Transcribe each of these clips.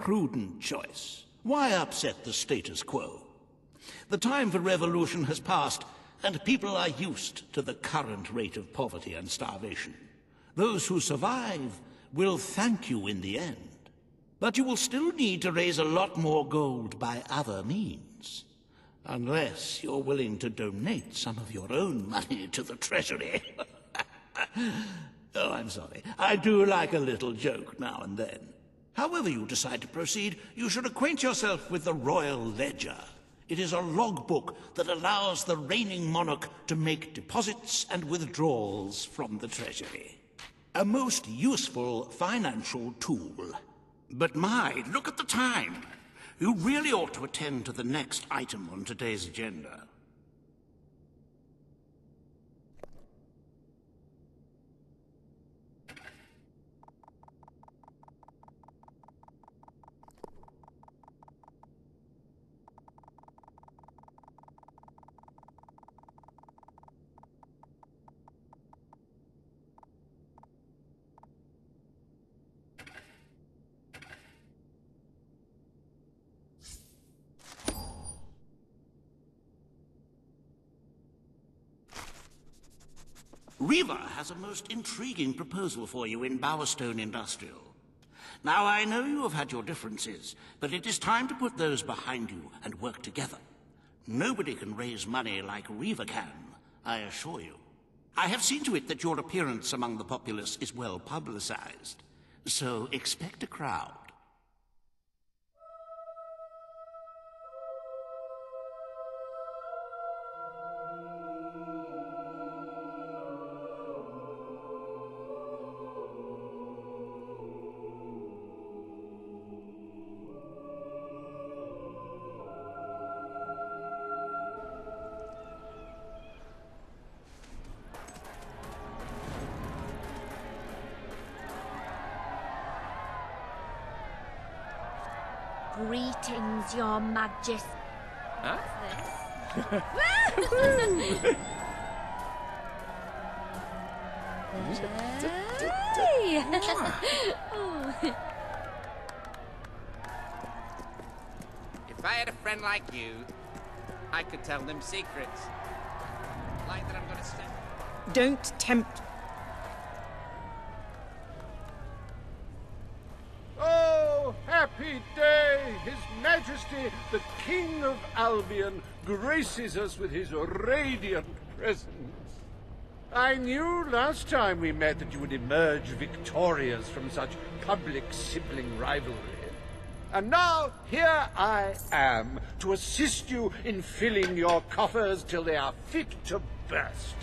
prudent choice. Why upset the status quo? The time for revolution has passed, and people are used to the current rate of poverty and starvation. Those who survive will thank you in the end. But you will still need to raise a lot more gold by other means. Unless you're willing to donate some of your own money to the treasury. Oh, I'm sorry. I do like a little joke now and then. However you decide to proceed, you should acquaint yourself with the Royal Ledger. It is a logbook that allows the reigning monarch to make deposits and withdrawals from the treasury. A most useful financial tool. But my, look at the time. You really ought to attend to the next item on today's agenda. Riva has a most intriguing proposal for you in Bowerstone Industrial. Now, I know you have had your differences, but it is time to put those behind you and work together. Nobody can raise money like Riva can, I assure you. I have seen to it that your appearance among the populace is well publicized, so expect a crowd. Greetings, Your Majesty. Huh? Hey! If I had a friend like you, I could tell them secrets. Like that I'm gonna step. Don't tempt. Oh, happy day! His Majesty, the King of Albion, graces us with his radiant presence. I knew last time we met that you would emerge victorious from such public sibling rivalry. And now, here I am, to assist you in filling your coffers till they are fit to burst.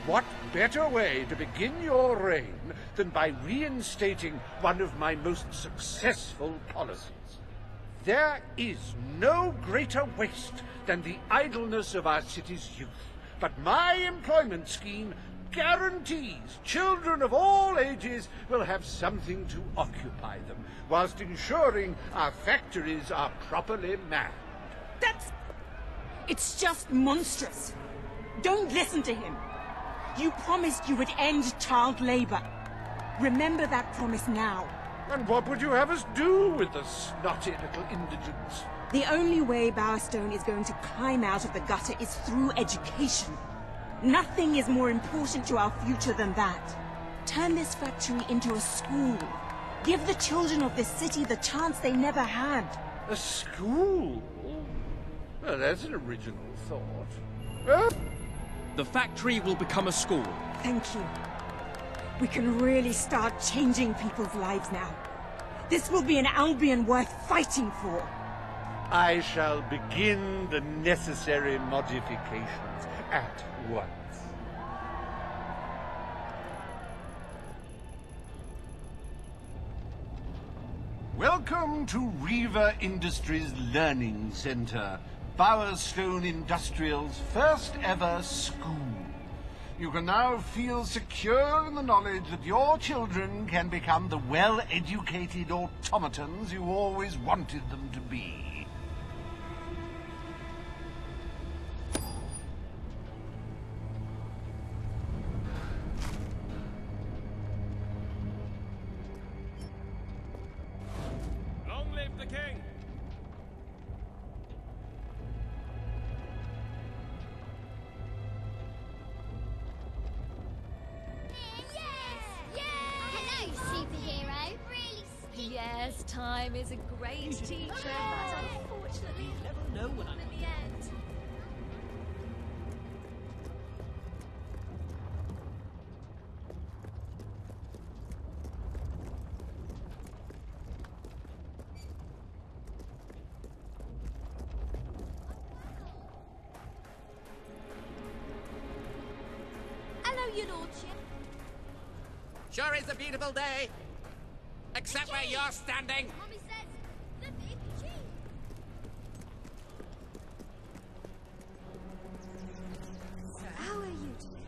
What better way to begin your reign than by reinstating one of my most successful policies? There is no greater waste than the idleness of our city's youth, but my employment scheme guarantees children of all ages will have something to occupy them, whilst ensuring our factories are properly manned. It's just monstrous. Don't listen to him. You promised you would end child labor. Remember that promise now. And what would you have us do with the snotty little indigents? The only way Bowerstone is going to climb out of the gutter is through education. Nothing is more important to our future than that. Turn this factory into a school. Give the children of this city the chance they never had. A school? Well, that's an original thought. The factory will become a school. Thank you. We can really start changing people's lives now. This will be an Albion worth fighting for. I shall begin the necessary modifications at once. Welcome to Riva Industries Learning Center, Bowerstone Industrial's first ever school. You can now feel secure in the knowledge that your children can become the well-educated automatons you always wanted them to be. the king! Hello, superhero. Really stinky. Yes, time is a great teacher, but unfortunately, You never know when I'm... in the end. Hello, your lordship. Sure is a beautiful day. Except where you're standing. Mommy says the big G. How are you today?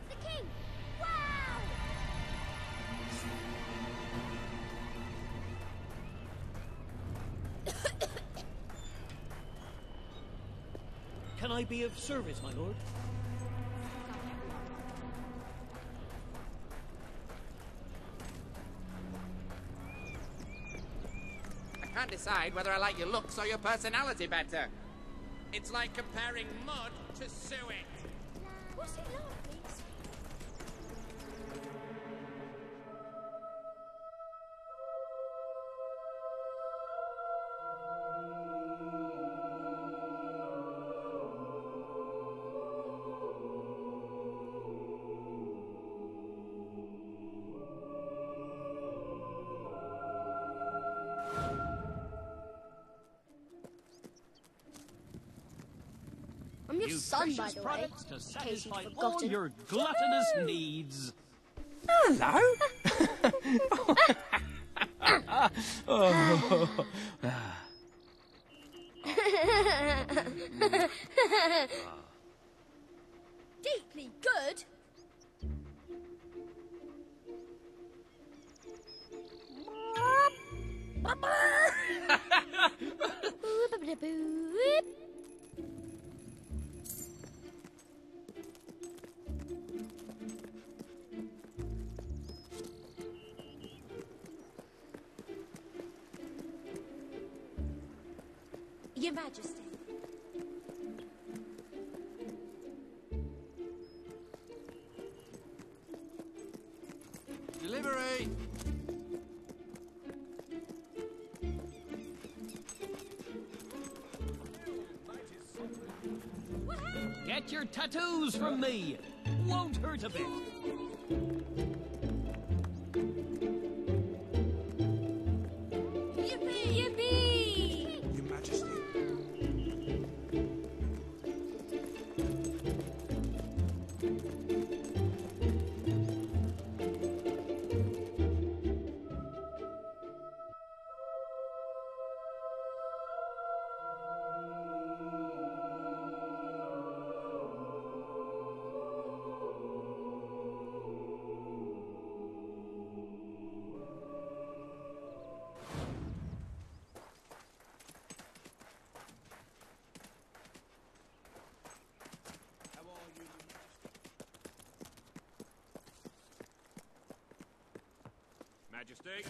The king! Wow! Can I be of service, my lord? I can't decide whether I like your looks or your personality better. It's like comparing mud to suet. What's it like, please? I'm your son, by the way. Products to in case you'd satisfy all forgotten. your gluttonous needs. Hello. Deeply good. Your Majesty. Delivery! Get your tattoos from me. Won't hurt a bit. Yippee! Yippee! Your Majesty. Majesty.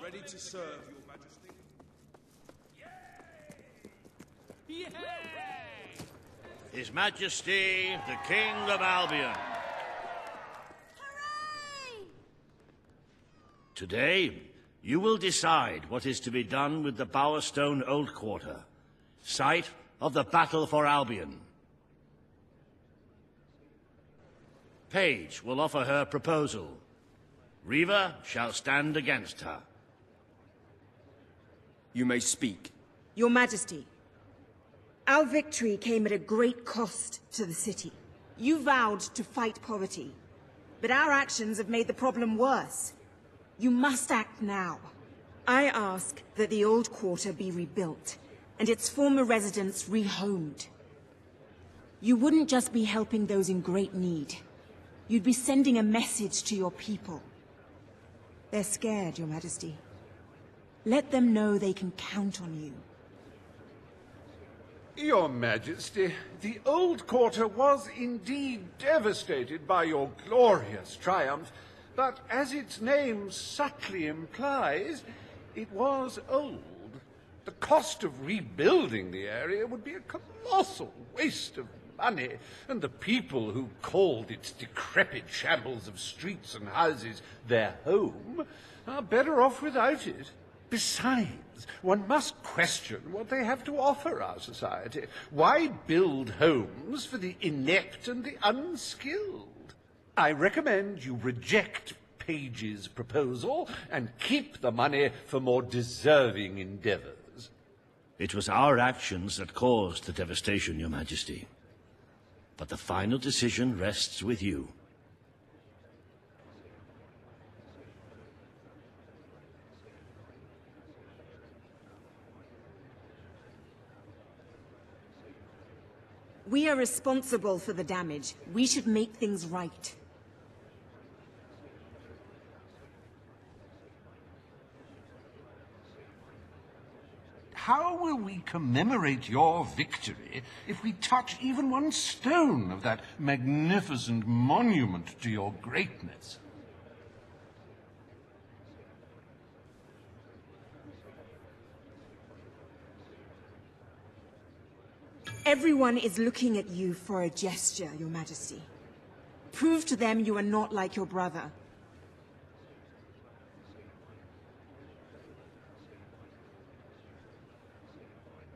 Ready to serve, Your Majesty. Yay! His Majesty, the King of Albion. Hooray! Today, you will decide what is to be done with the Bowerstone Old Quarter, site of the Battle for Albion. Paige will offer her proposal. Reva shall stand against her. You may speak. Your Majesty, Our victory came at a great cost to the city. You vowed to fight poverty, but our actions have made the problem worse. You must act now. I ask that the old quarter be rebuilt, and its former residents rehomed. You wouldn't just be helping those in great need. You'd be sending a message to your people. They're scared, Your Majesty. Let them know they can count on you. Your Majesty, the old quarter was indeed devastated by your glorious triumph, but as its name subtly implies, it was old. The cost of rebuilding the area would be a colossal waste of money, and the people who called its decrepit shambles of streets and houses their home are better off without it. Besides, one must question what they have to offer our society. Why build homes for the inept and the unskilled? I recommend you reject Page's proposal and keep the money for more deserving endeavors. It was our actions that caused the devastation, Your Majesty. But the final decision rests with you. We are responsible for the damage. We should make things right. How will we commemorate your victory if we touch even one stone of that magnificent monument to your greatness? Everyone is looking at you for a gesture, Your Majesty. Prove to them you are not like your brother.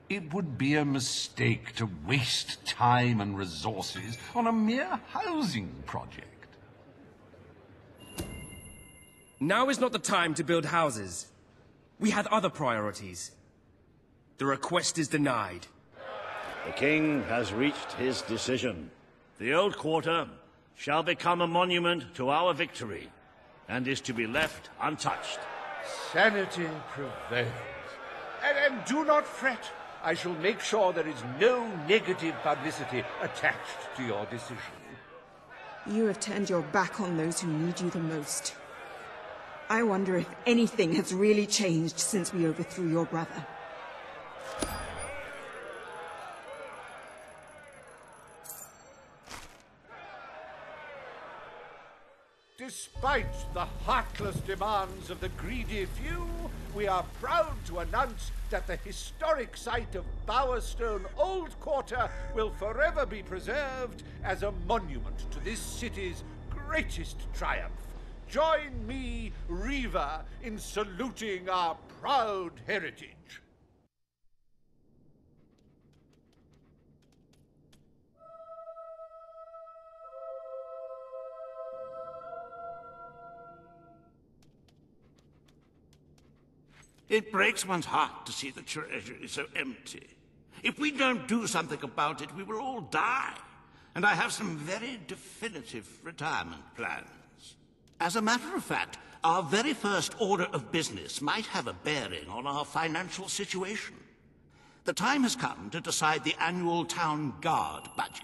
It would be a mistake to waste time and resources on a mere housing project. Now is not the time to build houses. We had other priorities. The request is denied. The king has reached his decision. The old quarter shall become a monument to our victory, and is to be left untouched. Sanity prevails. And do not fret. I shall make sure there is no negative publicity attached to your decision. You have turned your back on those who need you the most. I wonder if anything has really changed since we overthrew your brother. Despite the heartless demands of the greedy few, we are proud to announce that the historic site of Bowerstone Old Quarter will forever be preserved as a monument to this city's greatest triumph. Join me, Reaver, in saluting our proud heritage. It breaks one's heart to see the treasury so empty. If we don't do something about it, we will all die. And I have some very definitive retirement plans. As a matter of fact, our very first order of business might have a bearing on our financial situation. The time has come to decide the annual town guard budget.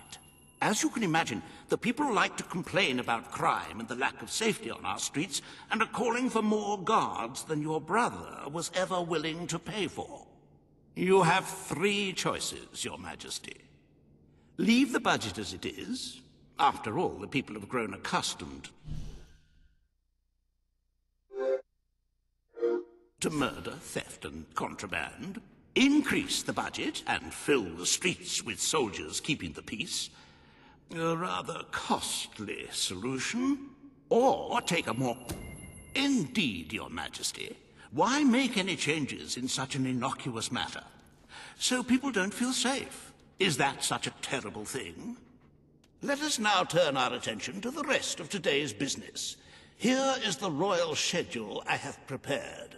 As you can imagine, the people like to complain about crime and the lack of safety on our streets, and are calling for more guards than your brother was ever willing to pay for. You have 3 choices, Your Majesty. Leave the budget as it is. After all, the people have grown accustomed to murder, theft, and contraband. Increase the budget and fill the streets with soldiers keeping the peace. A rather costly solution. Or take a more... Indeed, Your Majesty. Why make any changes in such an innocuous matter? So people don't feel safe. Is that such a terrible thing? Let us now turn our attention to the rest of today's business. Here is the royal schedule I have prepared.